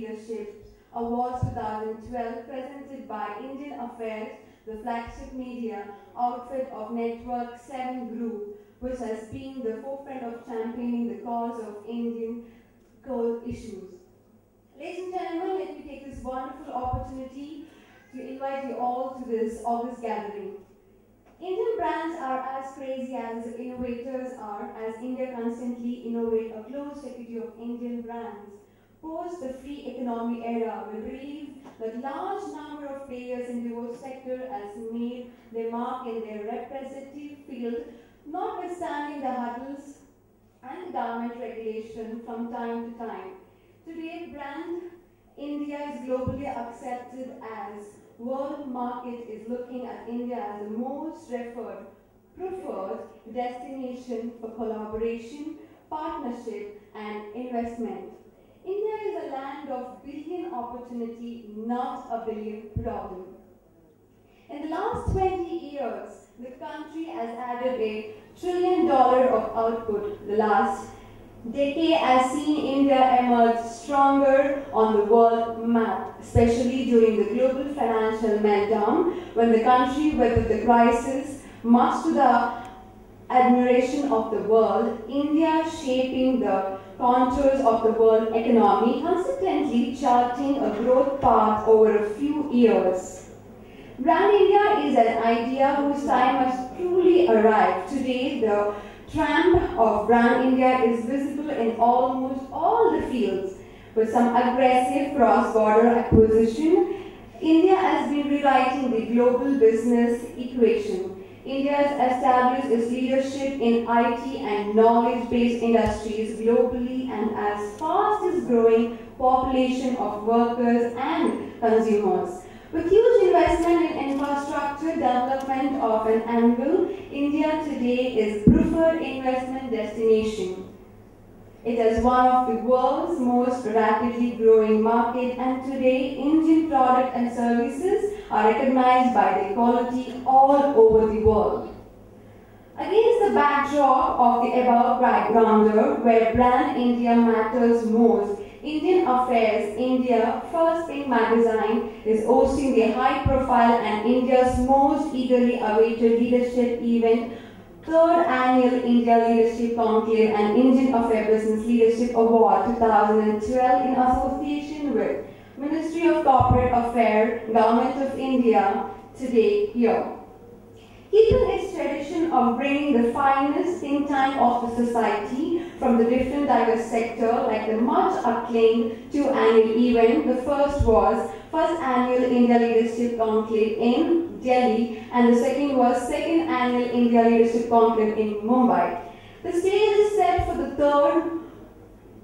Leadership Awards 2012 presented by Indian Affairs, the flagship media outfit of Network 7 Group, which has been the forefront of championing the cause of Indian core issues. Ladies and gentlemen, let me take this wonderful opportunity to invite you all to this August gathering. Indian brands are as crazy as innovators are, as India constantly innovates a close security of Indian brands. Post the free economy era will relieve that large number of players in the sector has made their mark in their representative field, notwithstanding the hurdles and government regulation from time to time. Today, brand India is globally accepted as world market is looking at India as the most preferred destination for collaboration, partnership, and investment. India is a land of billion opportunity, not a billion problem. In the last 20 years, the country has added $1 trillion of output. The last decade has seen India emerge stronger on the world map, especially during the global financial meltdown, when the country weathered the crisis, much to the admiration of the world. India shaping the contours of the world economy, consequently charting a growth path over a few years. Brand India is an idea whose time has truly arrived. Today, the tramp of Brand India is visible in almost all the fields. With some aggressive cross-border acquisition, India has been rewriting the global business equation. India has established its leadership in IT and knowledge-based industries globally and as fastest growing population of workers and consumers. With huge investment in infrastructure development of an anvil, India today is preferred investment destination. It is one of the world's most rapidly growing market, and today Indian products and services are recognized by their quality all over the world. Against the backdrop of the above backgrounder, where Brand India matters most, Indian Affairs India First Pink magazine is hosting the high-profile and India's most eagerly awaited leadership event, 3rd Annual India Leadership Conclave and Indian Affairs Business Leadership Award 2012 in association with Ministry of Corporate Affairs, Government of India, today here. Keeping its tradition of bringing the finest think tank of the society from the different diverse sector, like the much acclaimed 2-annual event. The first was 1st Annual India Leadership Conclave in Delhi, and the second was 2nd Annual India Leadership Conclave in Mumbai. The stage is set for the third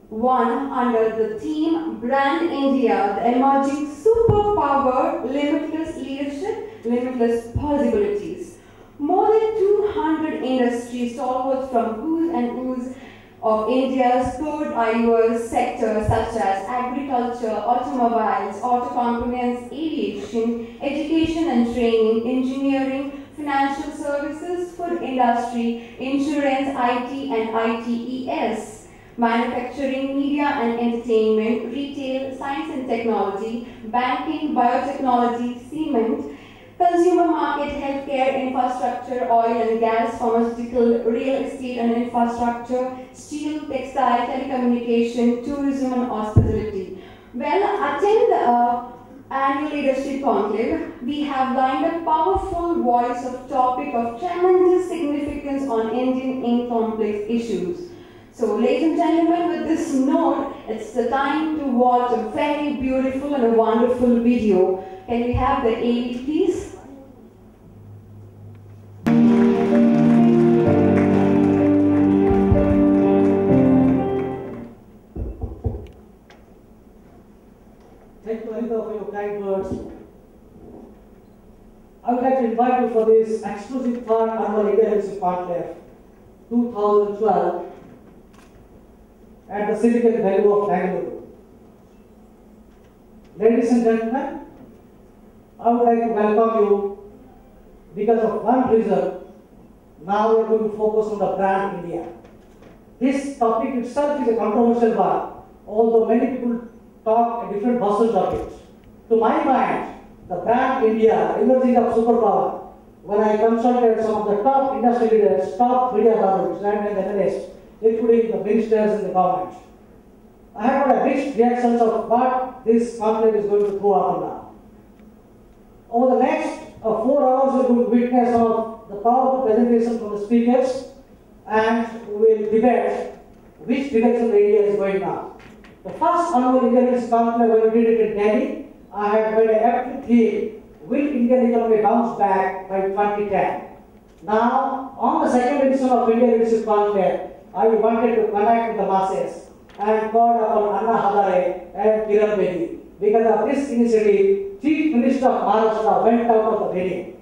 one under the theme Brand India, the emerging superpower, limitless leadership, limitless possibilities. More than 200 industry stalwarts from who's and who's of India's core diverse sectors such as agriculture, automobiles, auto components, aviation, education and training, engineering, financial services, food industry, insurance, IT and ITES, manufacturing, media and entertainment, retail, science and technology, banking, biotechnology, cement, consumer market, healthcare, infrastructure, oil and gas, pharmaceutical, real estate and infrastructure, steel, textile, telecommunication, tourism and hospitality. Well, attend the annual leadership conclave. We have lined a powerful voice of topic of tremendous significance on Indian in complex issues. So, ladies and gentlemen, with this note, it's the time to watch a very beautiful and a wonderful video. Can we have the AV, please? Thank you, Vinita, for your kind words. I would like to invite you for this exclusive 3rd Annual India Leadership Conclave 2012 at the Silicon Valley of Bangalore. Ladies and gentlemen, I would like to welcome you because of one reason. Now we are going to focus on the brand India. This topic itself is a controversial one, although many people talk different versions of it. To my mind, the brand India, emerging of superpower, when I consulted some of the top industry leaders, top media governments, and analysts, including the ministers in the government, I have got a mixed reactions of what this conclave is going to throw up and down. Over the next 4 hours, we will witness some of the powerful presentation from the speakers, and we will debate which direction the India is going now. The first annual India conclave, when we did it in Delhi, I had made an apt theme: will Indian economy bounce back by 2010? Now, on the second edition of India Leadership Conclave, I wanted to connect with the masses and called upon Anna Hadare and Kiran Bedi. Because of this initiative, Chief Minister of Maharashtra went out of the venue.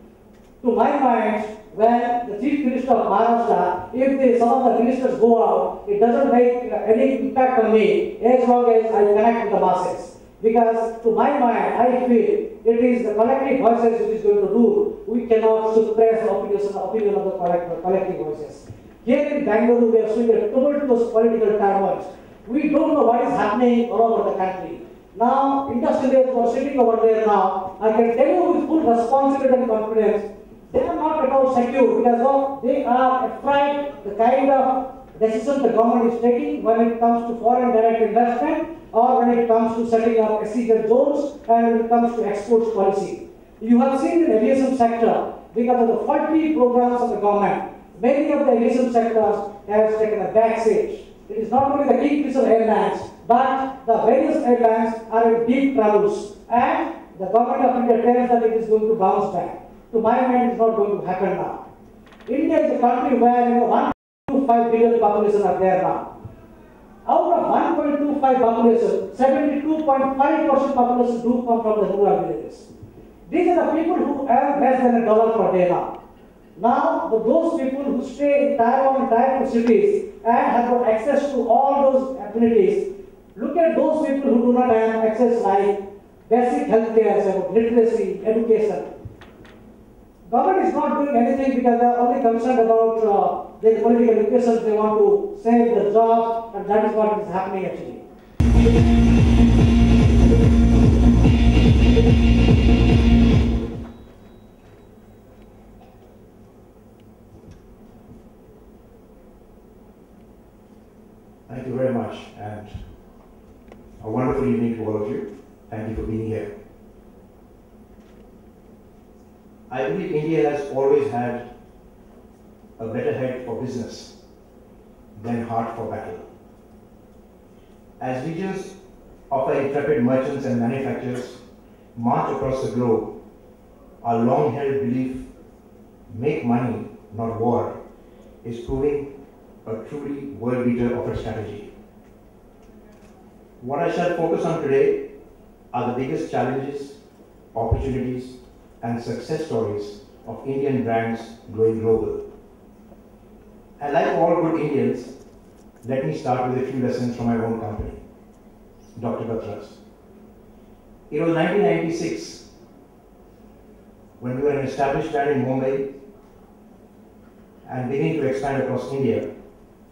To my mind, when the Chief Minister of Maharashtra, if some of the ministers go out, it doesn't make any impact on me as long as I connect with the masses. Because to my mind, I feel it is the collective voices which is going to rule. We cannot suppress the opinion of the collective voices. Here in Bangalore, we are seeing a tumultuous political turmoil. We don't know what is happening all over the country. Now, industrialists who are sitting over there now, I can tell you with full responsibility and confidence, they are not at all secure because they are afraid the kind of decisions the government is taking when it comes to foreign direct investment or when it comes to setting up SEZ zones and when it comes to exports policy. You have seen in the aviation sector, because of the faulty programs of the government, many of the aviation sectors have taken a back seat. It is not only the Kingfisher Airlines, but the various airlines are in deep troubles, and the government of India tells that it is going to bounce back. To my mind, it is not going to happen now. India is a country where 1.25 billion population are there now. Out of 1.25 population, 72.5% population do come from the rural villages. These are the people who earn less than $1 per day now. Now, those people who stay in Tier 1 and Tier 2 cities and have got access to all those amenities, look at those people who do not have access like basic healthcare, literacy, education. Government is not doing anything because they are only concerned about their political education. They want to save the jobs, and that is what is happening actually. Thank you very much, and a wonderful evening to all of you. Thank you for being here. I believe India has always had a better head for business than heart for battle. As regions of our intrepid merchants and manufacturers march across the globe, our long-held belief, make money, not war, is proving a truly world beater of a strategy. What I shall focus on today are the biggest challenges, opportunities, and success stories of Indian brands going global. And like all good Indians, let me start with a few lessons from my own company, Dr. Batra's. It was 1996 when we were an established brand in Mumbai and beginning to expand across India,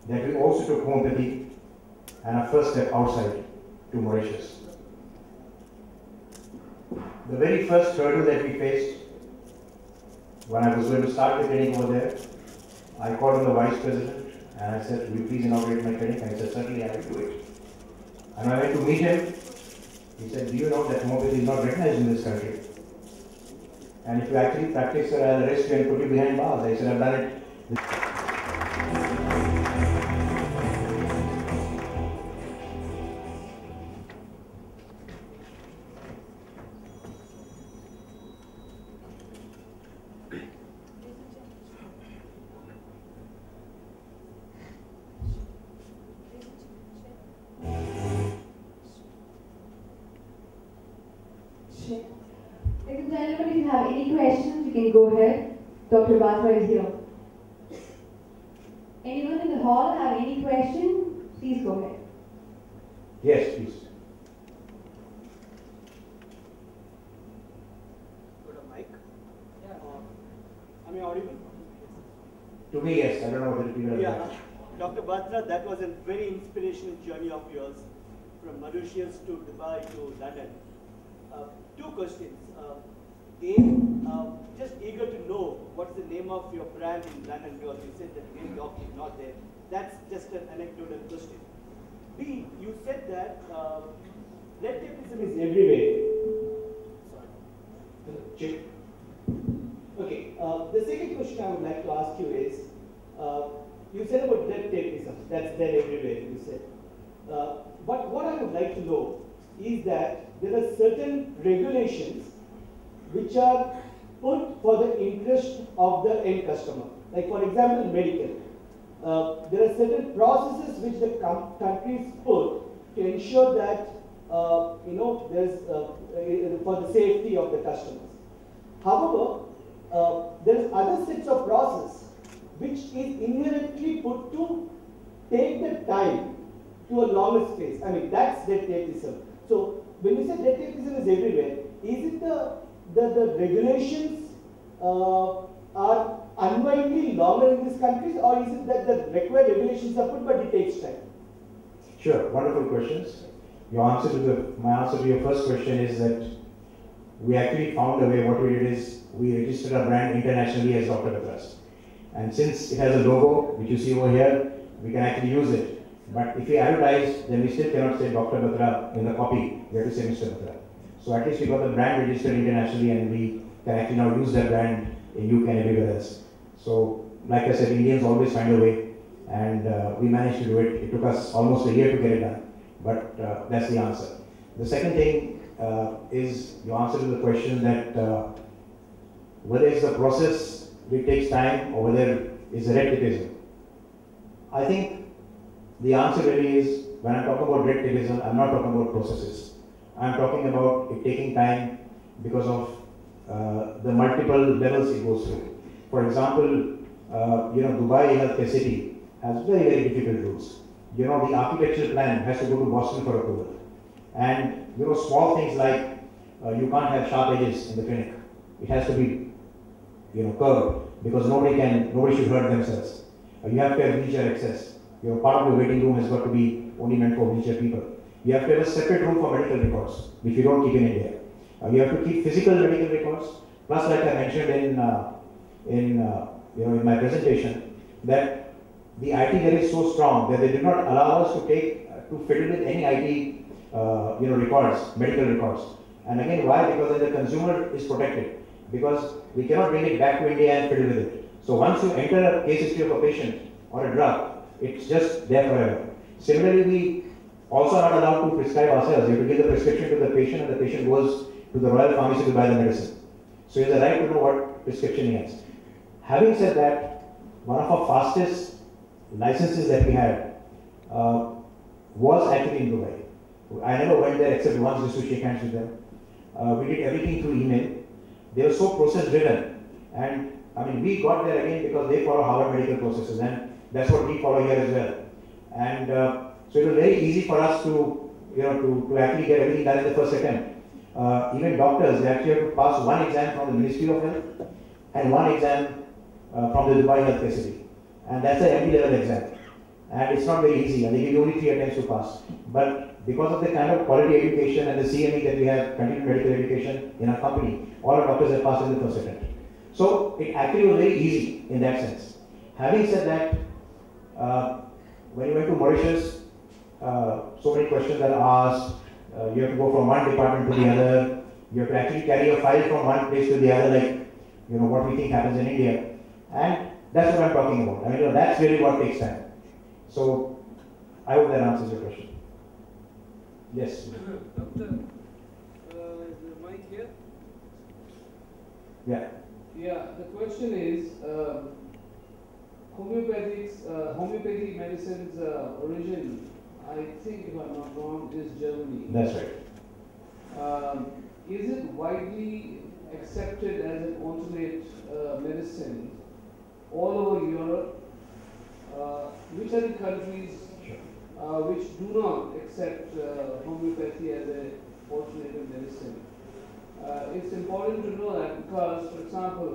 that we also took home the lead and our first step outside to Mauritius. The very first hurdle that we faced when I was going to start the clinic over there, I called on the vice president and I said, "Will you please inaugurate my clinic?" And he said, "Certainly, I will do it." And I went to meet him. He said, "Do you know that homeopathy is not recognized in this country? And if you actually practice, I'll arrest you and put you behind bars." I said, "I've done it." Ladies and gentlemen, if you have any questions, you can go ahead. Dr. Batra is here. Anyone in the hall have any question? Please go ahead. Yes, please. Got a mic? Yeah. Am I audible? To me, yes. I don't know whether people are Yeah. Dr. Batra, that was a very inspirational journey of yours. from Mauritius to Dubai to London. Two questions. Just eager to know what's the name of your brand in London, because you said that New York is not there. That's just an anecdotal question. B, you said that red tapeism is everywhere. Sorry. Check. Okay. The second question I would like to ask you is, you said about red tapeism, that's there everywhere, you said. But what I would like to know is that there are certain regulations which are put for the interest of the end customer. Like for example, medical. There are certain processes which the countries put to ensure that there's for the safety of the customers. However, there's other sets of process which is inherently put to take the time to a longer space. I mean, that's red tapeism. So when you say red tapeism is everywhere, is it the regulations are unwindly longer in these countries, or is it that the required regulations are put but it takes time? Sure, wonderful questions. My answer to your first question is that we actually found a way. What we did is we registered our brand internationally as Dr. Batras. And since it has a logo, which you see over here, we can actually use it. But if we advertise, then we still cannot say Dr. Batra in the copy. We have to say Mr. Batra. So at least we got the brand registered internationally, and we can actually now use that brand in UK and everywhere else. So, like I said, Indians always find a way, and we managed to do it. It took us almost a year to get it done, but that's the answer. The second thing is your answer to the question that whether it's the process which takes time or whether it's a red tapeism. I think the answer really is, when I'm talking about red tapeism, I'm not talking about processes. I'm talking about it taking time because of the multiple levels it goes through. For example, Dubai Healthcare City has very, very difficult rules. The architectural plan has to go to Boston for approval. And, small things like you can't have sharp edges in the clinic. It has to be, curved, because nobody should hurt themselves. You have to have wheelchair access. Part of the waiting room has got to be only meant for wheelchair people. You have to have a separate room for medical records, which you don't keep in India. You have to keep physical medical records. Plus, like I mentioned in my presentation, that the IT there is so strong that they did not allow us to fiddle with any IT, records, medical records. And again, why? Because then the consumer is protected. Because we cannot bring it back to India and fiddle with it. So once you enter a case history of a patient or a drug, it's just there forever. Similarly, we also are not allowed to prescribe ourselves. You have to give the prescription to the patient, and the patient goes to the Royal Pharmacy to buy the medicine. So he has a right to know what prescription he has. Having said that, one of our fastest licenses that we had was actually in Dubai. I never went there except once just to shake hands with them. We did everything through email. They were so process driven, and we got there again because they follow Harvard medical processes, and that's what we follow here as well. And so it was very easy for us to actually get everything done in the first attempt. Even doctors, they actually have to pass one exam from the Ministry of Health and one exam from the Dubai Healthcare City, and that's an MD level exam. And it's not very easy, and they give you only 3 attempts to pass. But because of the kind of quality education and the CME that we have, continued medical education in our company, all our doctors have passed in the first attempt. So it actually was very easy in that sense. Having said that, when you went to Mauritius, so many questions are asked. You have to go from one department to the other. You have to actually carry a file from one place to the other, like what we think happens in India. And that's what I'm talking about. That's really what takes time. So I hope that answers your question. Yes. Doctor, is the mic here? Yeah. Yeah, the question is, homeopathic medicine's origin, I think if I'm not wrong, is Germany. That's right. Is it widely accepted as an alternate medicine all over Europe? Which are the countries which do not accept homeopathy as an alternative medicine? It's important to know that because, for example,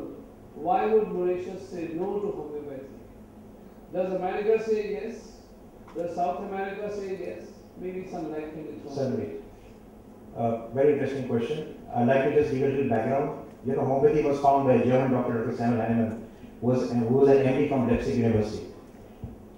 why would Mauritius say no to homeopathy? Does America say yes? Does South America say yes? maybe some light can be thrown. Certainly. Very interesting question. I'd like to just give a little background. You know, homeopathy was found by a German doctor, Dr. Samuel Hahnemann, who was an MD from Leipzig University.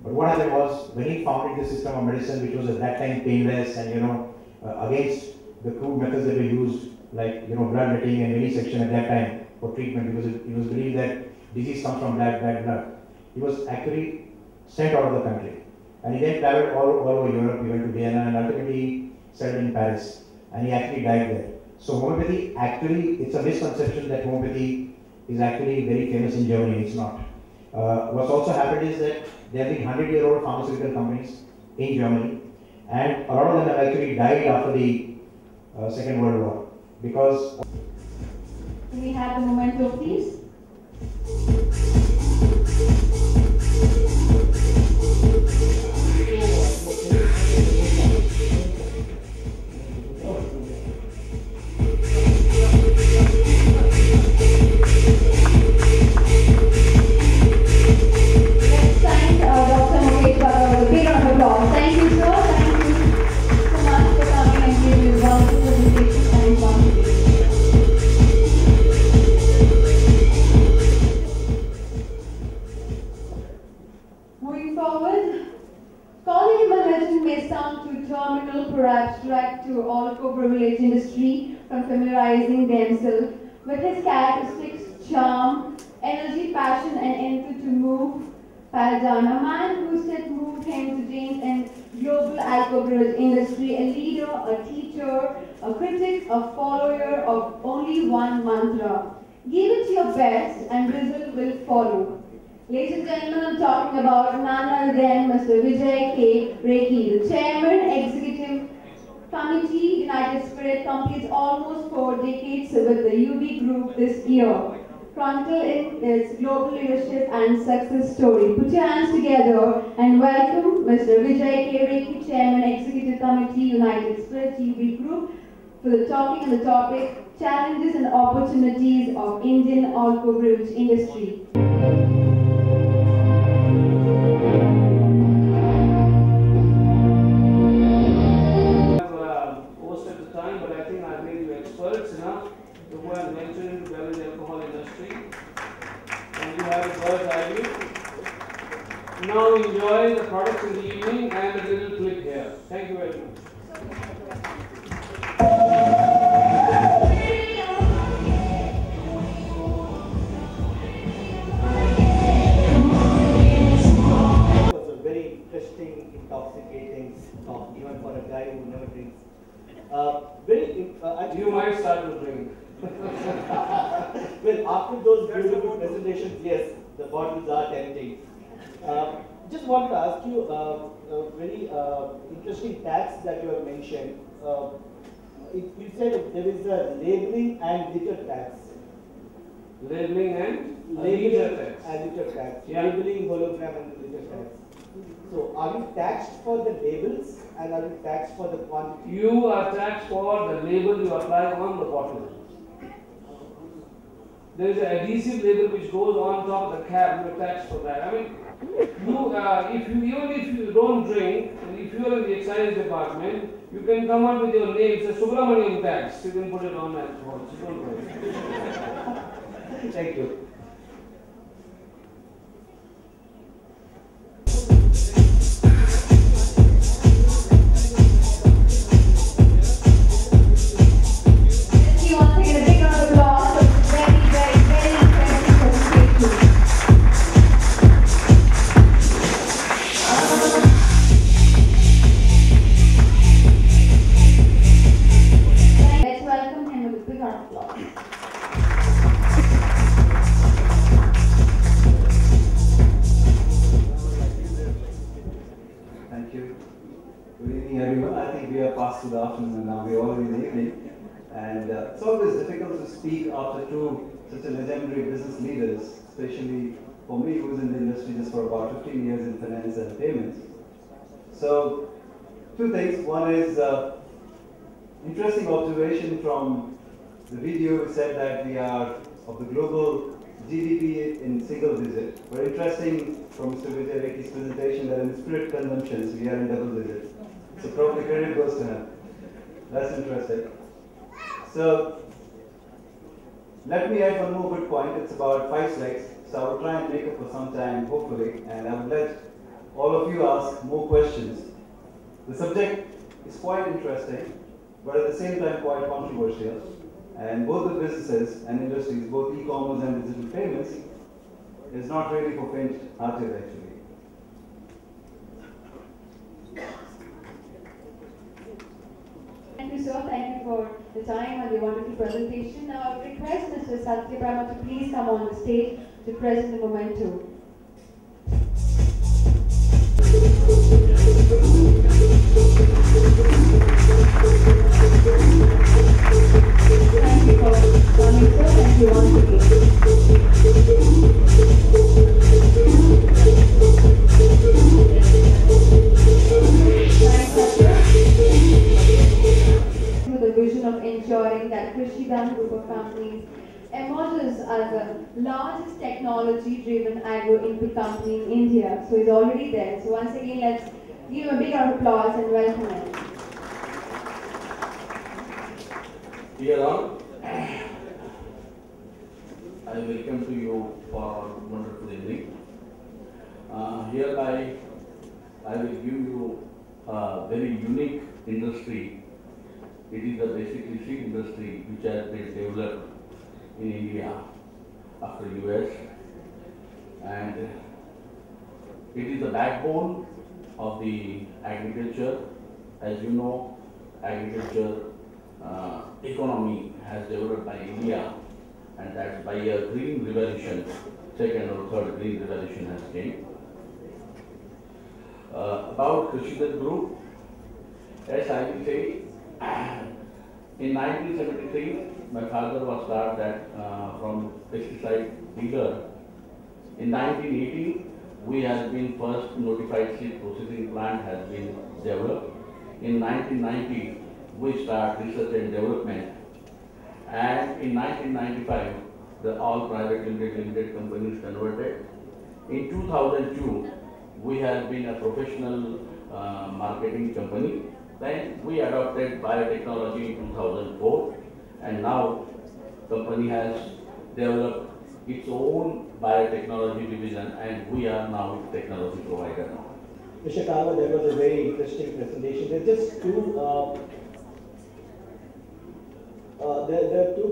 But what happened was, when he founded the system of medicine, which was at that time painless and, you know, against the crude methods that were used, like, you know, bloodletting and vivisection at that time for treatment, because it was believed that disease comes from bad blood. He was actually sent out of the country. And he then traveled all over Europe. He went to Vienna and ultimately settled in Paris. And he actually died there. So homeopathy actually, it's a misconception that homeopathy is actually very famous in Germany. It's not. What's also happened is that there have been 100-year-old pharmaceutical companies in Germany, and a lot of them have actually died after the Second World War because. Can we have the memento, please? Industry from familiarizing themselves with his characteristics, charm, energy, passion, and enthusiasm to move paradigm. A man whose step moved him to change in global alcohol beverage industry, a leader, a teacher, a critic, a follower of only one mantra. Give it your best and result will follow. Ladies and gentlemen, I'm talking about none other than Mr. Vijay K. Rekhi, the Chairman, Executive Committee, United Spirit, completes almost 4 decades with the UB Group this year. Chronicle in its global leadership and success story. Put your hands together and welcome Mr. Vijay K. Rekhi, Chairman, Executive Committee, United Spirit, UB Group, for the talking on the topic, Challenges and Opportunities of Indian Alcohol Beverage Industry. Experts enough to go and venture into beverage alcohol industry, and you have a bird's eye view. Now enjoy the products in the evening and a little clip here. Thank you very much. It was a very interesting, intoxicating talk, even for a guy who never drinks. You might start to drink. Well, after those beautiful presentations, yes, the bottles are tempting. Just wanted to ask you a very interesting tax that you have mentioned. You said there is a labeling and litter tax. Labeling and Labeling litter tax. and litter tax. Yeah. Labeling, hologram, and litter tax. So, are you taxed for the labels and are you taxed for the quantity? You are taxed for the label you apply on the bottle. There is an adhesive label which goes on top of the cap. You are taxed for that. I mean, even if you don't drink, and if you are in the excise department, you can come up with your name. It's a Subramanian tax. You can put it on that board. So don't worry. Thank you. To the afternoon, and now we're already in the evening, and it's always difficult to speak after two such a legendary business leaders, especially for me who was in the industry just for about 15 years in finance and payments. So, two things. One is interesting observation from the video. We said that we are of the global GDP in single digit. Very interesting from Mr. Vijay Rekhi's presentation that in spirit consumptions we are in double digit. So probably credit goes to him. That's interesting. So let me add one more good point. It's about 5 slides. So I will try and make it for some time, hopefully, and I will let all of you ask more questions. The subject is quite interesting, but at the same time quite controversial. And both the businesses and industries, both e-commerce and digital payments, is not really for faint-hearted actually. Thank you, sir. Thank you for the time and the wonderful presentation. Now, I would request Mr. Satyaprama to please come on the stage to present the memento. Thank you for coming, sir. Thank you once again. With the vision of ensuring that Krishidhan group of companies emerges as the largest technology-driven agro-input company in India. So it's already there. So once again, let's give him a big round of applause and welcome him. Dear all, I welcome to you for our wonderful evening. Hereby, I will give you a very unique industry. It is the basically seed industry which has been developed in India after US, and it is the backbone of the agriculture. As you know, agriculture economy has developed by India, and that's by a green revolution, second or third green revolution has came. About Krishidhan Group, as I will say, in 1973, my father was started from pesticide dealer. In 1980, we have been first notified seed processing plant has been developed. In 1990, we start research and development. And in 1995, the all private limited companies converted. In 2002, we have been a professional marketing company. Then we adopted biotechnology in 2004, and now company has developed its own biotechnology division, and we are now technology provider now. Mr. Karwa, that was a very interesting presentation. There are just two. There are two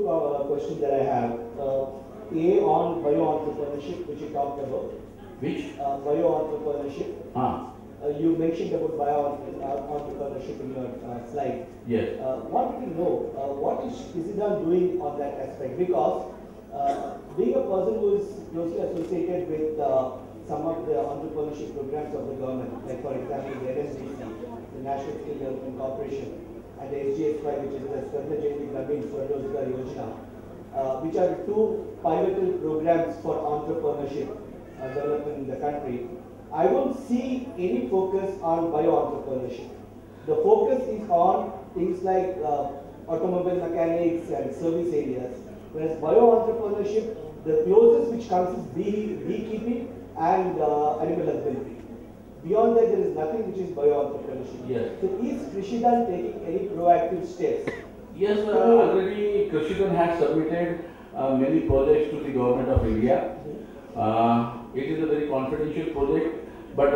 questions that I have. A on bio-entrepreneurship, which you talked about. Which? Bio-entrepreneurship. You mentioned about bio-entrepreneurship in your slide. Yes. Want to know what is Krishidhan doing on that aspect? Because being a person who is closely associated with some of the entrepreneurship programs of the government, like for example the NSDC, the National Skill Development Corporation, and the SGS5, which is the Swarna Jayati Gramin Swarnozgar Yojana, which are two pivotal programs for entrepreneurship development in the country. I don't see any focus on bio-entrepreneurship. The focus is on things like automobile mechanics and service areas, whereas bio-entrepreneurship, the closest which comes is beekeeping and animal husbandry. Beyond that, there is nothing which is bio-entrepreneurship. Yes. So is Krishidhan taking any proactive steps? Yes, already Krishidhan has submitted many projects to the government of India. It is a very confidential project, but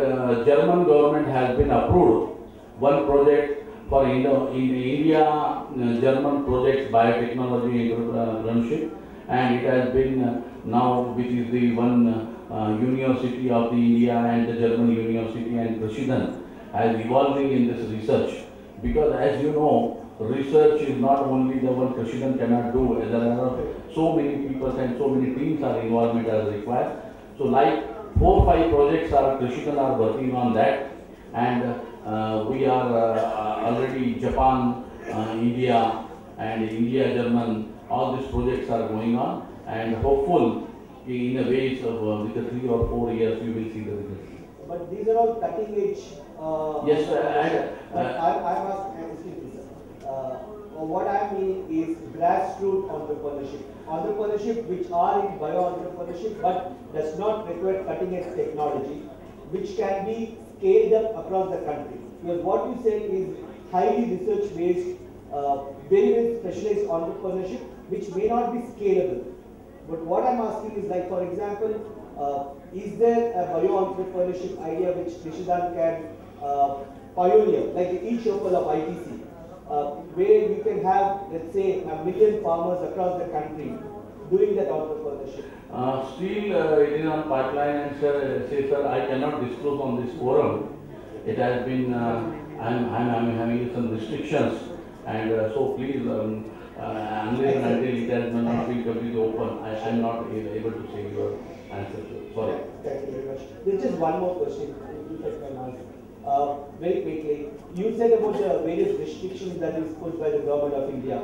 German government has been approved one project for India, German project biotechnology entrepreneurship, and it has been now, which is the one university of the India and the German university, and Krishidhan has evolving in this research, because as you know, research is not only the one Krishidhan cannot do, as there are so many people and so many teams are involvement as required. So like 4 or 5 projects are Krishidhan are working on that, and we are already Japan, India and India, German, all these projects are going on, and hopeful in a way with the 3 or 4 years you will see the results. But these are all cutting edge. Yes, I'm asking, what I mean is grassroots entrepreneurship. Entrepreneurship which are in bio-entrepreneurship but does not require cutting edge technology, which can be scaled up across the country. because what you said is highly research-based, very specialized entrepreneurship, which may not be scalable. But what I'm asking is, like, for example, is there a bio-entrepreneurship idea which Krishidhan can pioneer, like the e-chopal of ITC, where we can have, let's say, 1 million farmers across the country doing that entrepreneurship? Still, it is on pipeline, and sir, I cannot disclose on this forum. It has been, I'm having some restrictions, and so please, unless and until it has not been completely open, I am not able to say your answer. Sorry. Thank you very much. There's just one more question, if I can ask. Very quickly, you said about the various restrictions that is put by the government of India.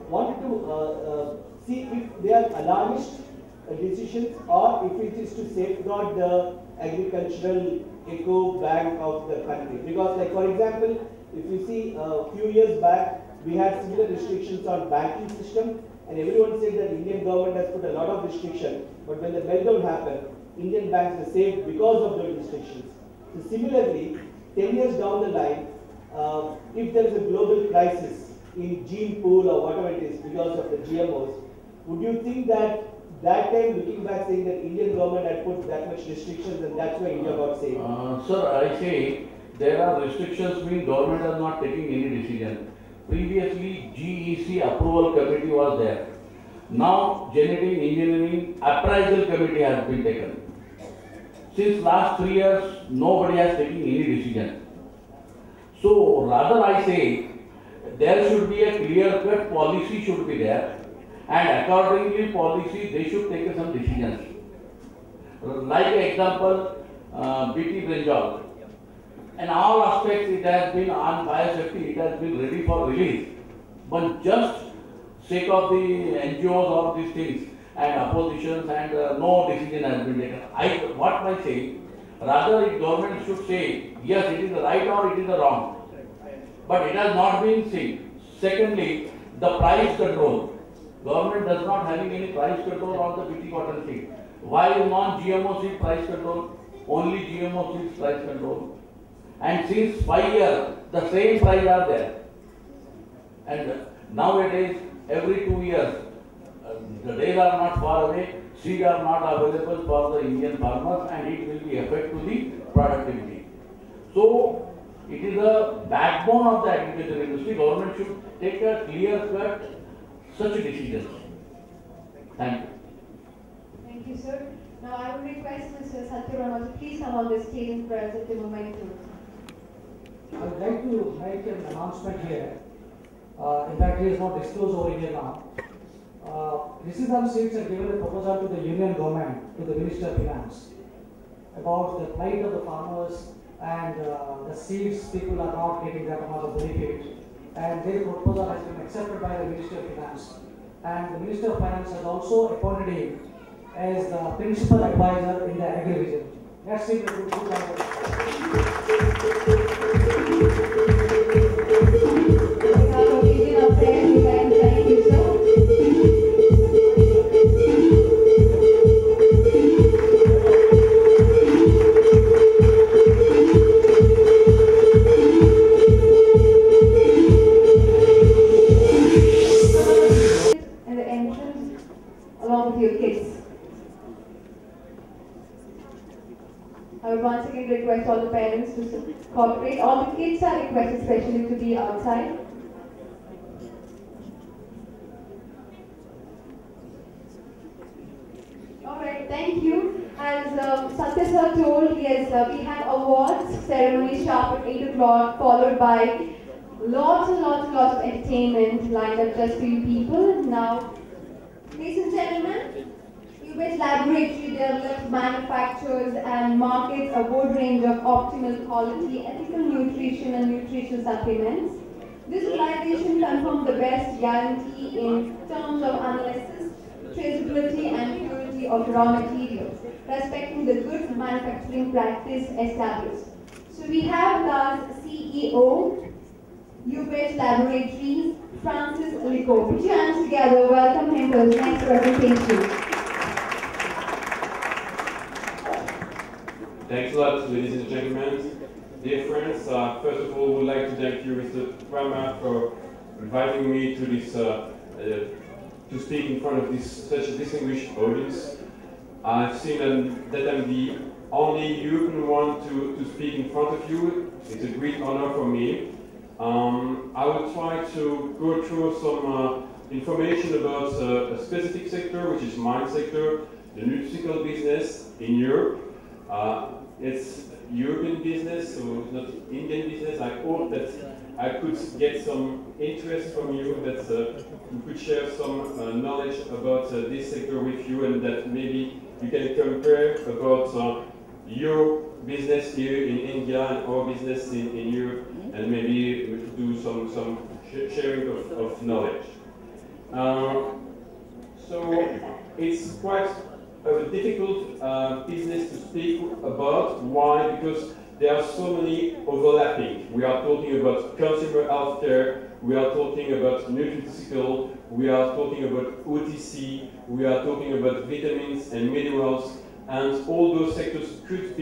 Wanted to see if they are alarmist decisions or if it is to safeguard the agricultural eco bank of the country. Because, like, for example, if you see a few years back, we had similar restrictions on banking system, and everyone said that Indian government has put a lot of restriction, but when the meltdown happened, Indian banks were saved because of those restrictions. So similarly, 10 years down the line, if there is a global crisis in gene pool or whatever it is because of the GMOs, would you think that that time, looking back, saying that Indian government had put that much restrictions and that's why India got saved? Sir, I say there are restrictions mean government is not taking any decision. Previously, GEC approval committee was there. Now, genetic engineering appraisal committee has been taken. Since last 3 years, nobody has taken any decision. So, rather I say, there should be a clear-cut policy should be there, and accordingly policy, they should take some decisions. Like example, BT brinjal. In all aspects, it has been on biosafety, it has been ready for release. But just sake of the NGOs or these things and oppositions and no decision has been taken. What I say, rather the government should say, yes, it is right or it is wrong. But it has not been seen. Secondly, the price control. Government does not having any price control on the BT cotton seed. Why non-GMO seed price control? Only GMO seeds price control. And since 5 years, the same price are there. And nowadays, every 2 years, the days are not far away, seed are not available for the Indian farmers, and it will be affect to the productivity. So, it is a backbone of the agriculture industry. Government should take a clear-cut such decisions. Thank you. Thank you, sir. Now I will request Mr. Satyaram to please come on the stage and present the momentum. I would like to make an announcement here. In fact, it is not disclosed over here now. Krishidhan Seeds have given a proposal to the Union Government, to the Minister of Finance, about the plight of the farmers and the seeds people are not getting that amount of benefit. And their proposal has been accepted by the Minister of Finance. And the Minister of Finance has also appointed him as the principal advisor in the agri-vision. Let's see the good Thank you, sir. And the entrance along with your kids. I would once again request all the parents to cooperate. All the kids are requested especially to be outside. Alright, thank you. As Satya sir told, yes, we have awards ceremony sharp at 8 o'clock, followed by lots of entertainment lined up just for you people. Now, ladies and gentlemen, Ubet Laboratory develops, manufactures and markets a wide range of optimal quality, ethical nutrition and nutritional supplements. This realization confirms the best guarantee in terms of analysis, traceability and purity of raw materials, respecting the good manufacturing practice established. So we have the CEO, Ubet Laboratories, Francis Lico. Put your hands together, welcome him to his next presentation. Thanks a lot, ladies and gentlemen. dear friends, first of all, I would like to thank you, Mr. Brahma, for inviting me to this, to speak in front of this such a distinguished audience. I've seen that I'm the only European one to speak in front of you. It's a great honor for me. I will try to go through some information about a specific sector, which is mine sector, the nutraceutical business in Europe. It's European business, so it's not Indian business. I hope that I could get some interest from you, that you could share some knowledge about this sector with you, and that maybe you can compare about your business here in India and our business in Europe, and maybe we could do some sharing of knowledge. So it's quite a difficult business to speak about. Why? Because there are so many overlapping. We are talking about consumer healthcare, we are talking about nutraceutical, we are talking about OTC, we are talking about vitamins and minerals, and all those sectors could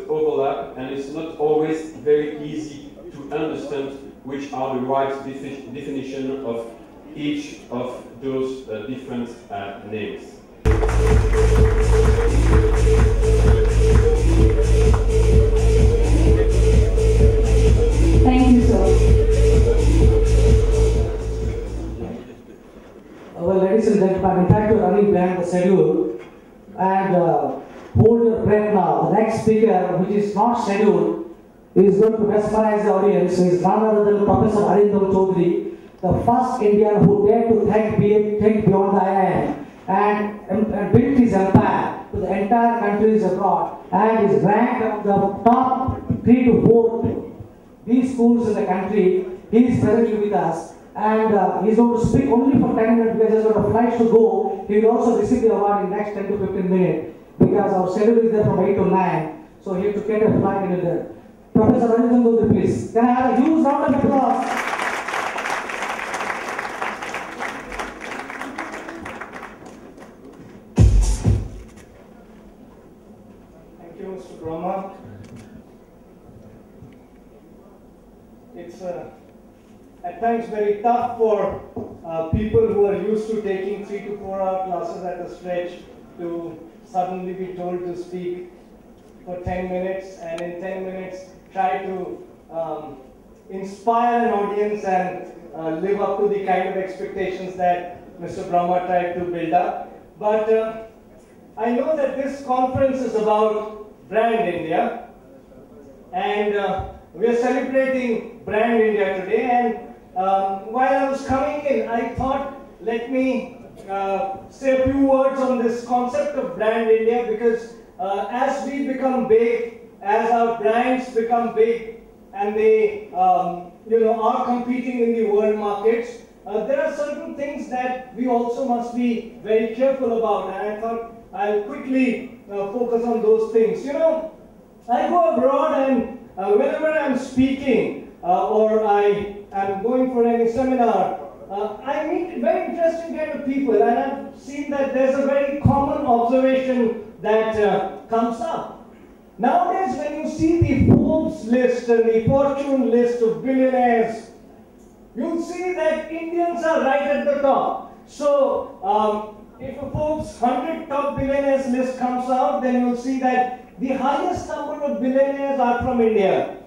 overlap, and it's not always very easy to understand which are the right definition of each of those different names. Thank you, sir. Well, ladies and gentlemen, in fact, we're running behind the schedule, and hold your breath now. The next speaker, which is not scheduled, is going to mesmerize the audience. Is none other than Professor Arindam Chaudhary, the first Indian who dared to think beyond the IIM and built his empire to the entire countries abroad, and is ranked among the top 3 to 4 these schools in the country. He is presently with us, and he is going to speak only for 10 minutes because there are flights to go. He will also receive the award in next 10 to 15 minutes because our schedule is there from 8 to 9, so he has to get a flight in there. Professor Arindam Chaudhary, please. Can I have a huge round of applause? Thank you, Mr. Brahma. It's at times very tough for people who are used to taking 3 to 4 hour classes at a stretch to suddenly be told to speak for 10 minutes, and in 10 minutes try to inspire an audience and live up to the kind of expectations that Mr. Brahma tried to build up. But I know that this conference is about Brand India, and we are celebrating Brand India today. And while I was coming in, I thought, let me say a few words on this concept of Brand India, because as we become big, as our brands become big, and they are competing in the world markets, there are certain things that we also must be very careful about, and I thought I'll quickly focus on those things. You know, I go abroad, and whenever I'm speaking or I am going for any seminar, I meet very interesting kind of people, and I've seen that there's a very common observation that comes up. Nowadays, when you see the Forbes list and the Fortune list of billionaires, you'll see that Indians are right at the top. So, if a Forbes 100 top billionaires list comes out, then you'll see that the highest number of billionaires are from India.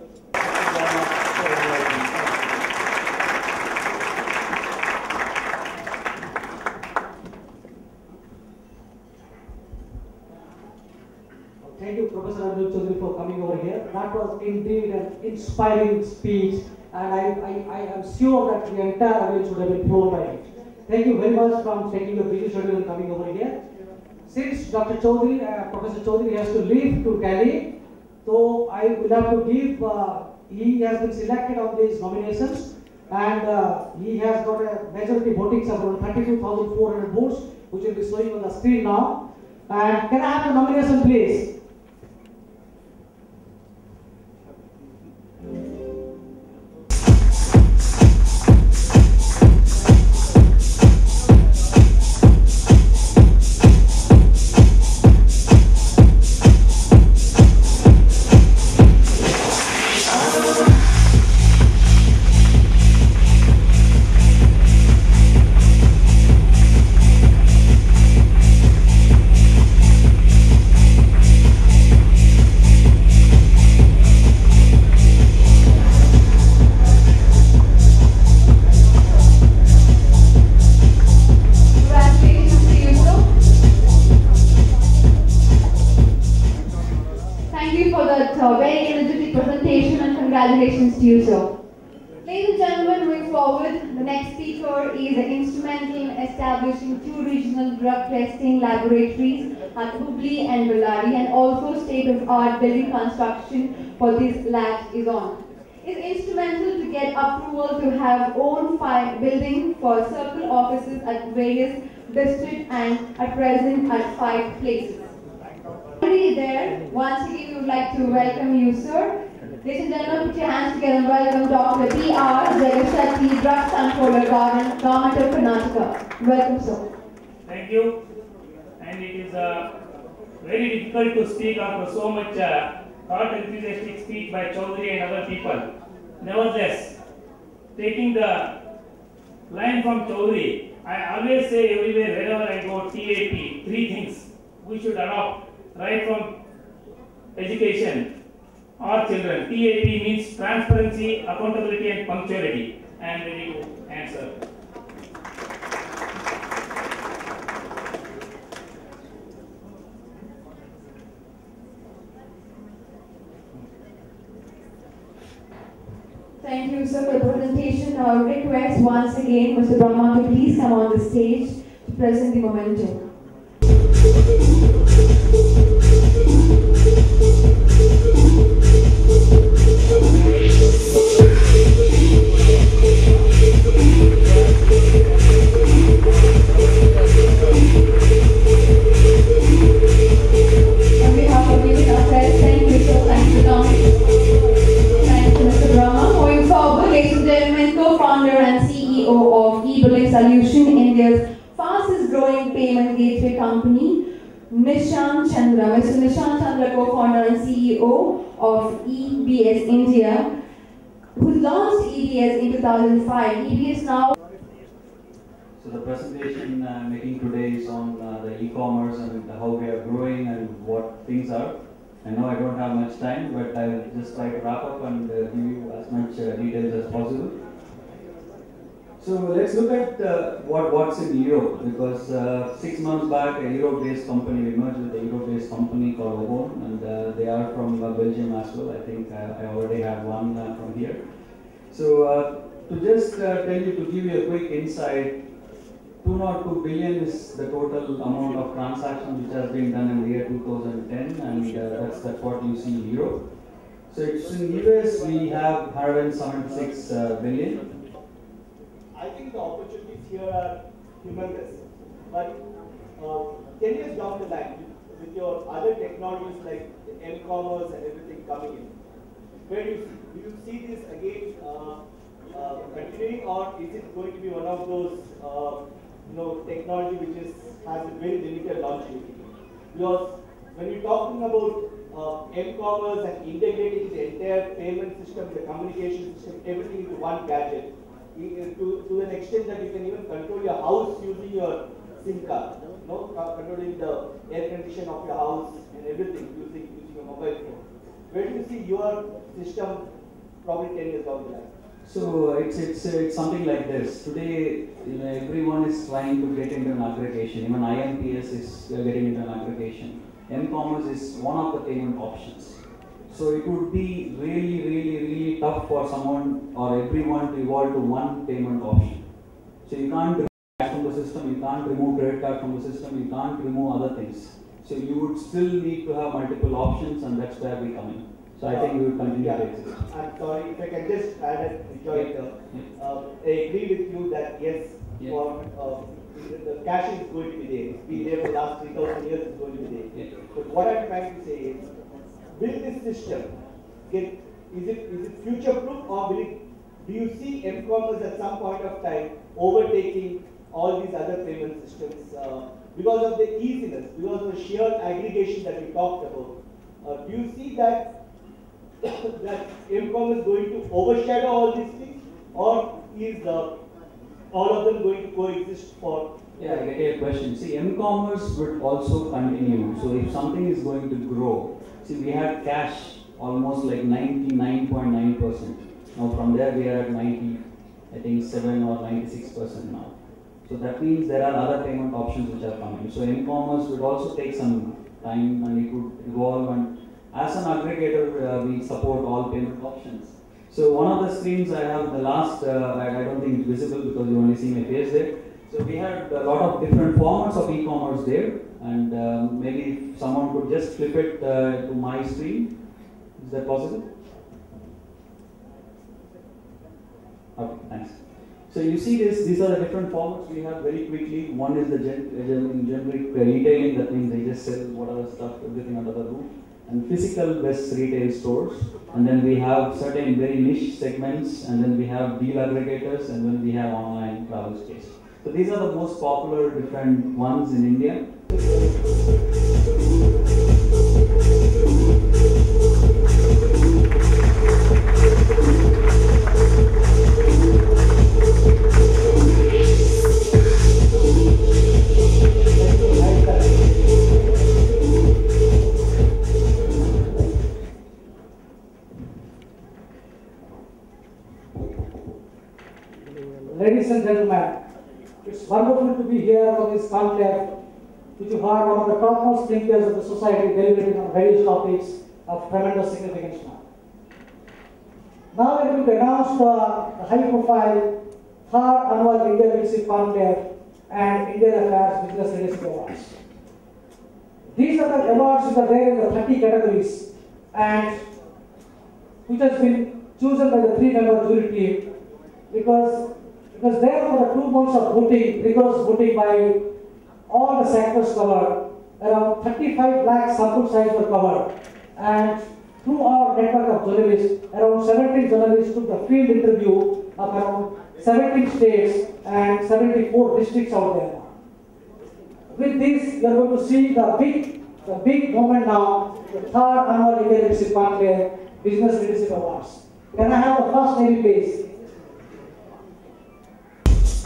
Thank you, Professor Arindam Chaudhary, for coming over here. That was indeed an inspiring speech, and I am sure that the entire audience would have been blown by it. Thank you very much for taking your busy schedule and coming over here. Since Dr. Chaudhary, Professor Chaudhary has to leave to Delhi, so I will have to give, he has been selected on these nominations, and he has got a majority voting of around 32,400 votes, which will be showing on the screen now. And can I have the nomination, please? for that very energetic presentation, and congratulations to you, sir. Ladies and gentlemen, moving forward, the next speaker is instrumental in establishing 2 regional drug testing laboratories at Hubli and Bali, and also state-of-art building construction for these labs is on. Is instrumental to get approval to have own building for circle offices at various districts and at present at 5 places. Already there, once again we would like to welcome you, sir. Ladies and gentlemen, put your hands together and welcome Dr. B.R. Jagashatri, Drugs Controller, Government of Karnataka. Welcome, sir. Thank you. And it is very difficult to speak after so much thought enthusiastic speech by Chaudhary and other people. Nevertheless, taking the line from Chaudhary, I always say everywhere, wherever I go, TAP, 3 things we should adopt right from education or children. TAP means transparency, accountability and punctuality. I am ready to answer. Thank you, sir, for the presentation. I would request once again Mr. Brahma to please come on the stage to present the momentum. On behalf of Vinita, thank you, sir. Thanks for coming. Thank you, Mr. Brahma. Moving forward, ladies and gentlemen, co-founder and CEO of eBilling Solution, India's fastest growing payment gateway company, Nishant Chandra. Mr. Nishant Chandra, co-founder and CEO of EBS India, who launched EBS in 2005. EBS now. So the presentation I'm making today is on the e-commerce and how we are growing and what things are. I know I don't have much time, but I will just try to wrap up and give you as much details as possible. So let's look at what's in Europe, because 6 months back a Europe-based company, we merged with a Europe-based company called Ovon, and they are from Belgium as well. I think I already have one from here. So to just tell you, to give you a quick insight, 202 billion is the total amount of transactions which has been done in the year 2010, and that's what you see in Europe. So it's in US we have 176 billion. I think the opportunities here are humongous, but 10 years down the line, with your other technologies like m-commerce and everything coming in, where do you see this again continuing, or is it going to be one of those technology which has a very limited longevity? Because when you're talking about m-commerce and integrating the entire payment system, the communication system, everything into one gadget, to an extent that you can even control your house using your SIM card, controlling the air condition of your house and everything using your mobile phone. Where do you see your system probably 10 years down the line? So it's something like this. Today, everyone is trying to get into an aggregation. Even IMPS is getting into an aggregation. M-commerce is one of the payment options. So it would be really tough for someone or everyone to evolve to one payment option. So you can't remove cash from the system, you can't remove credit card from the system, you can't remove other things. So you would still need to have multiple options, and that's where we come in. So I think we will continue to exist. I'm sorry, if I can just add a point. I agree with you that yes, for the cash is going to be there. It's been there for the last 3,000 years, it's going to be there. But what I'm trying to say is, will this system is it future proof, or do you see m-commerce at some point of time overtaking all these other payment systems because of the easiness, because of the sheer aggregation that we talked about? Do you see that m-commerce is going to overshadow all these things, or is all of them going to coexist for? Yeah, I get your question. See, m-commerce would also continue. So if something is going to grow, see, we had cash almost like 99.9%. Now from there we are at 7 or 96% now. So that means there are other payment options which are coming. So m-commerce would also take some time, and it would evolve, and as an aggregator, we support all payment options. So one of the screens I have, the last, I don't think it's visible because you only see my face there. So we had a lot of different formats of e-commerce there, and maybe if someone could just flip it to my screen. Is that possible? Okay, thanks. So you see this, these are the different formats we have very quickly. One is the generic retailing, that means they just sell whatever stuff, everything under the roof. And physical best retail stores. And then we have certain very niche segments, and then we have deal aggregators, and then we have online travel space. So these are the most popular different ones in India. Ladies and gentlemen, it's wonderful to be here for this conclave, which you heard one of the topmost thinkers of the society deliberating on various topics of tremendous significance now. Now we're going to announce the high-profile 3rd Annual India Leadership Conclave and Indian Affairs Business Leadership Awards. These are the awards which are there in the 30 categories, and which has been chosen by the 3-member jury team because there for the 2 months of voting, rigorous voting by all the sectors covered, around 35 lakh sample size were covered, and through our network of journalists, around 17 journalists took the field interview of around 17 states and 74 districts out there. With this, you are going to see the big moment now, the 3rd Annual India Leadership Conclave Business Leadership Awards. Can I have the first name, please?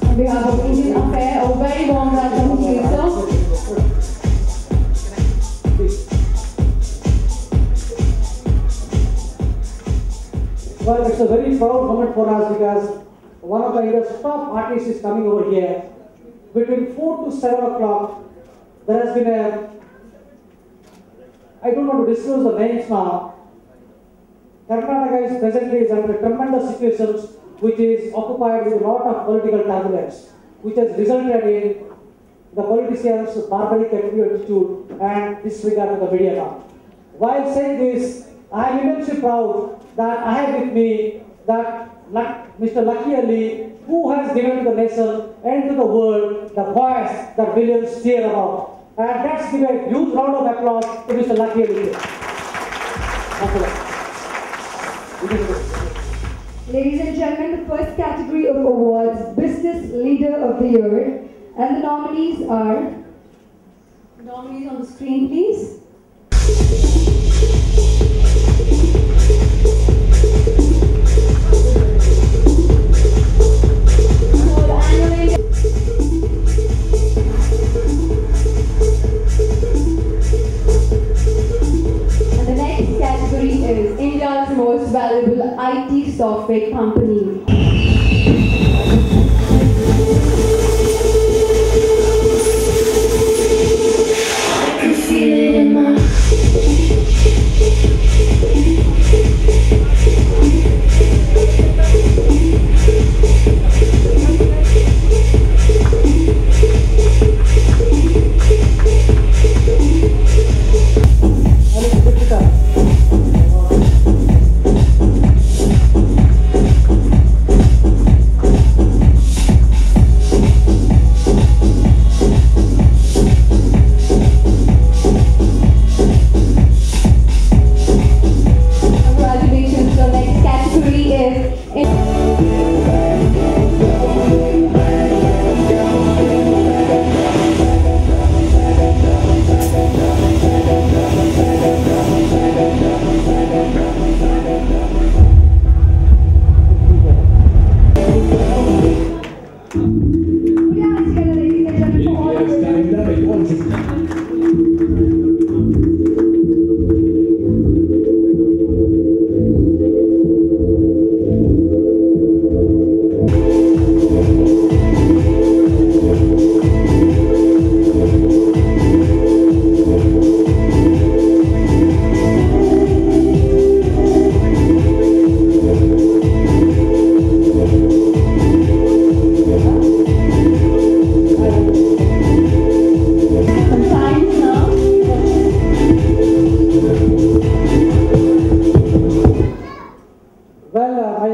On behalf of Indian Affairs, a very warm welcome to you, sir. Well, it's a very proud moment for us because one of the India's top artists is coming over here. Between 4 to 7 o'clock, there has been I don't want to disclose the names now. Karnataka is presently under tremendous situations which is occupied with a lot of political turbulence, which has resulted in the politicians' barbaric attitude and disregard to the media now. While saying this, I am immensely proud that I have with me that Mr. Lucky Ali, who has given to the nation and to the world the voice that millions cheer about. And let's give a huge round of applause to Mr. Lucky Ali. Ladies and gentlemen, the first category of awards, Business Leader of the Year, and the nominees are, nominees on the screen please. And the next category is India's most valuable IT software company.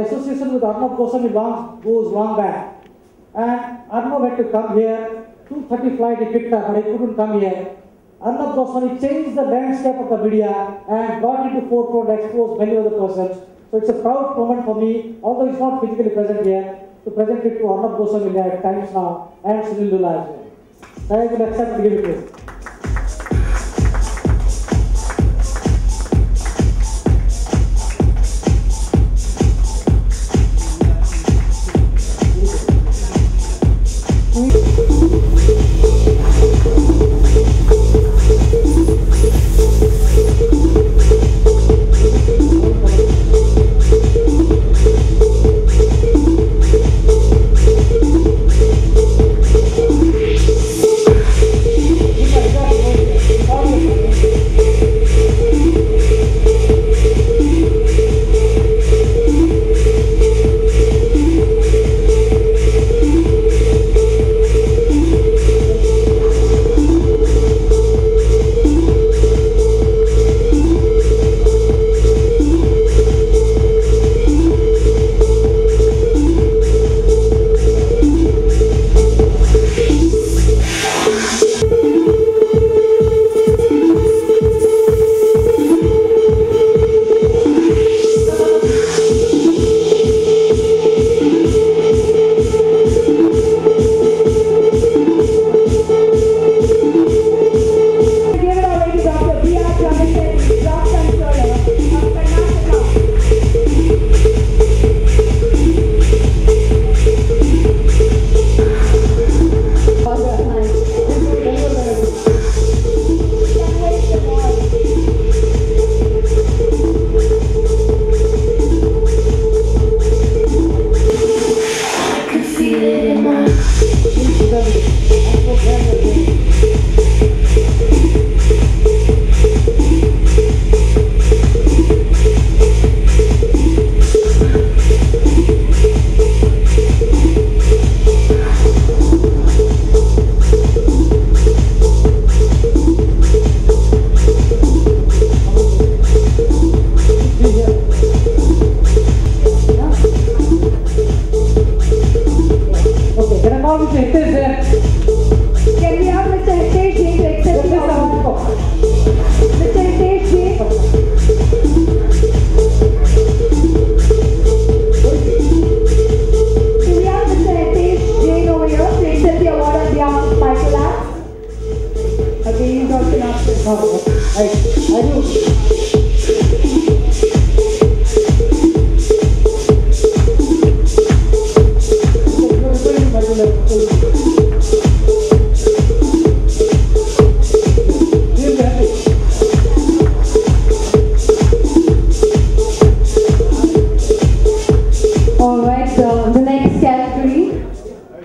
association with Arnab Goswami goes long back. And Arnab had to come here, 2:30 flight he picked up, but he couldn't come here. Arnab Goswami changed the landscape of the media and brought into forefront, exposed many other persons. So it's a proud moment for me, although he's not physically present here, to present it to Arnab Goswami at times now and Sunil Dula as well. I will accept to give it to him.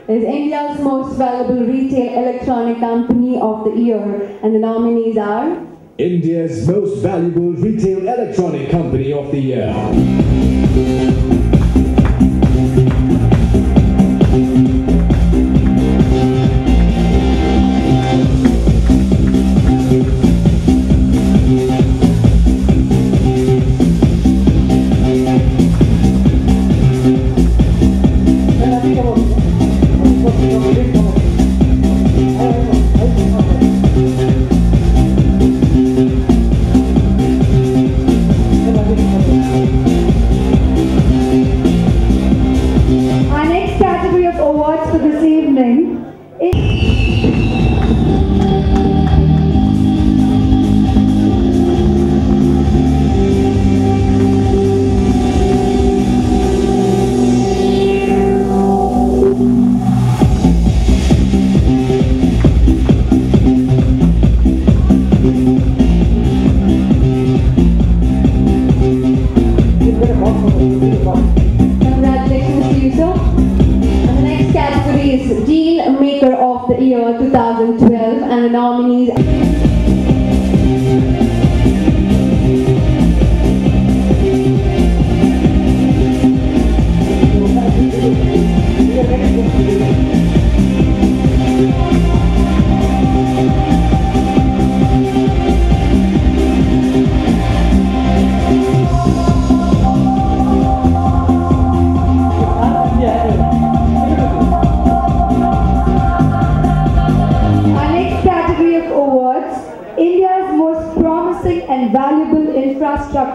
is India's most valuable retail electronic company of the year, and the nominees are India's most valuable retail electronic company of the year. Congratulations to you, sir. And the next category is Deal Maker of the Year 2012, and the nominees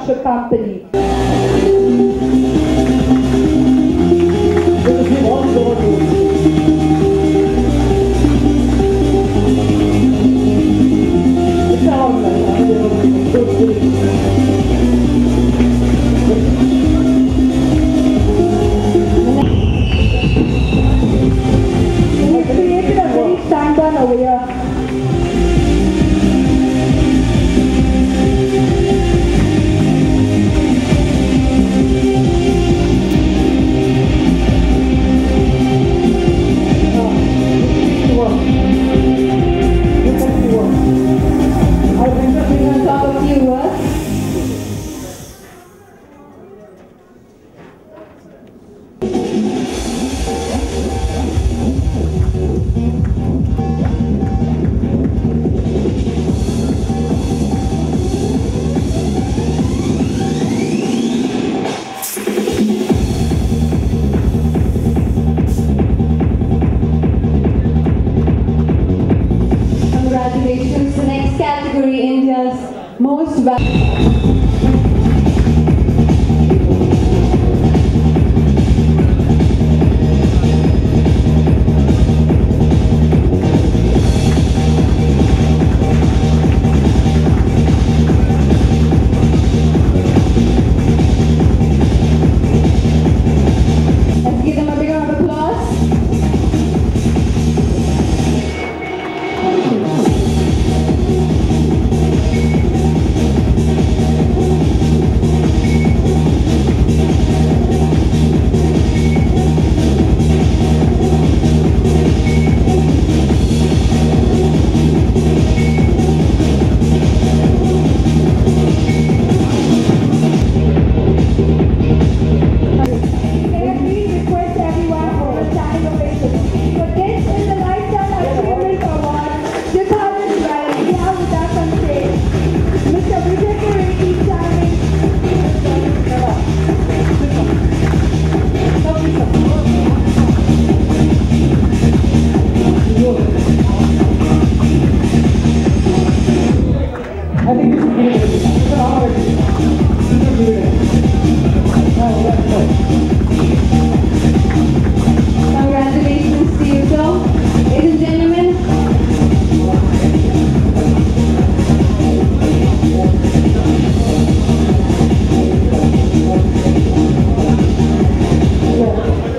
infrastructure company. We've created a very stand-on over here. Congratulations. The next category, India's most Let's give them a big round of applause. Congratulations to you, sir. Ladies and gentlemen.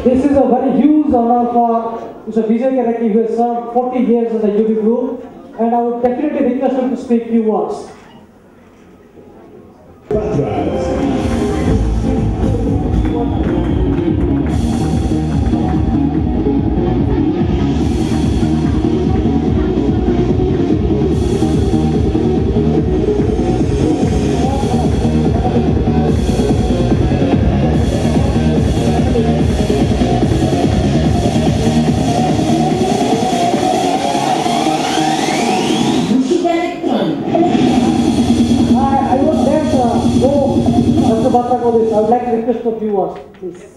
This is a very huge honor for Mr. Vijay who has served 40 years in the UB group, and I would definitely request him to speak few words. I would let Mr. Bhatta go this. I would like to request for few words, please.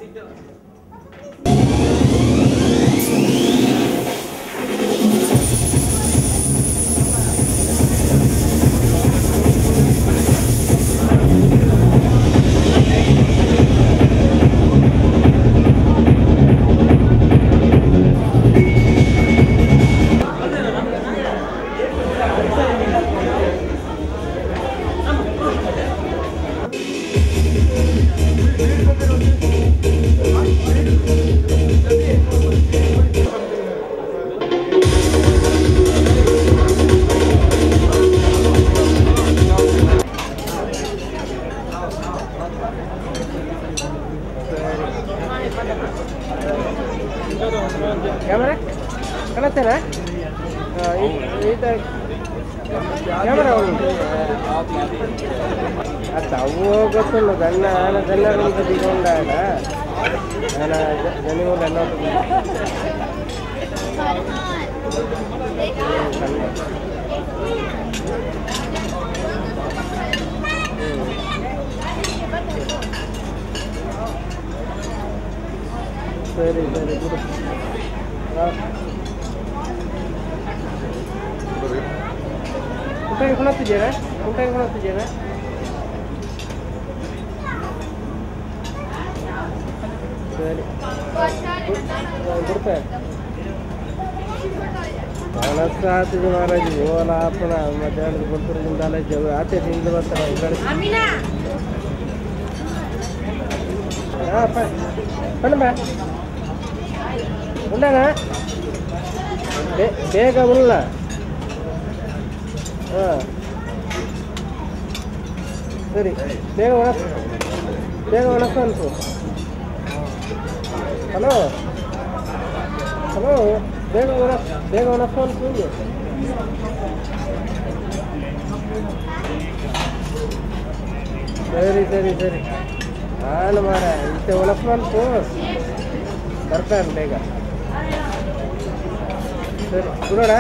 Camera? Kana tera? Ita camera on. Atawo gottullo ganna ana gannaru digondaala. Ana janimu Renault. Very good. Kuntai kuna tujera? ಸರಿ ಬಿಡ್ತಾರೆ ಅವನಷ್ಟು ಆಗ್ತಿದ್ವಿ ಮಹಾರಾಜ್ ಓಲ ಹಾಪಣ ಮಧ್ಯಾಹ್ನದ ಬಂತುರದಿಂದ ಜವ ಆತೆ ತಿಂದು ಬರ್ತಾರೆ ಹಾಂ ಪಣ್ಣ ಉಂಡಾನ ಬೇಗ ಉಲ್ಲ ಹಾಂ ಸರಿ ಬೇಗ ಒಣಕ ಅನ್ಸು ಹಲೋ ಹಲೋ ಬೇಗ ಒಣಕ ಅನ್ಸು ಸರಿ ಸರಿ ಸರಿ ಹಾಲು ಮಾರ ಇಂಥ ಒಣಕ ಅನ್ಸು ಬರ್ತಾನೆ ಬೇಗ ಸರಿ ಬಿಡೋಣ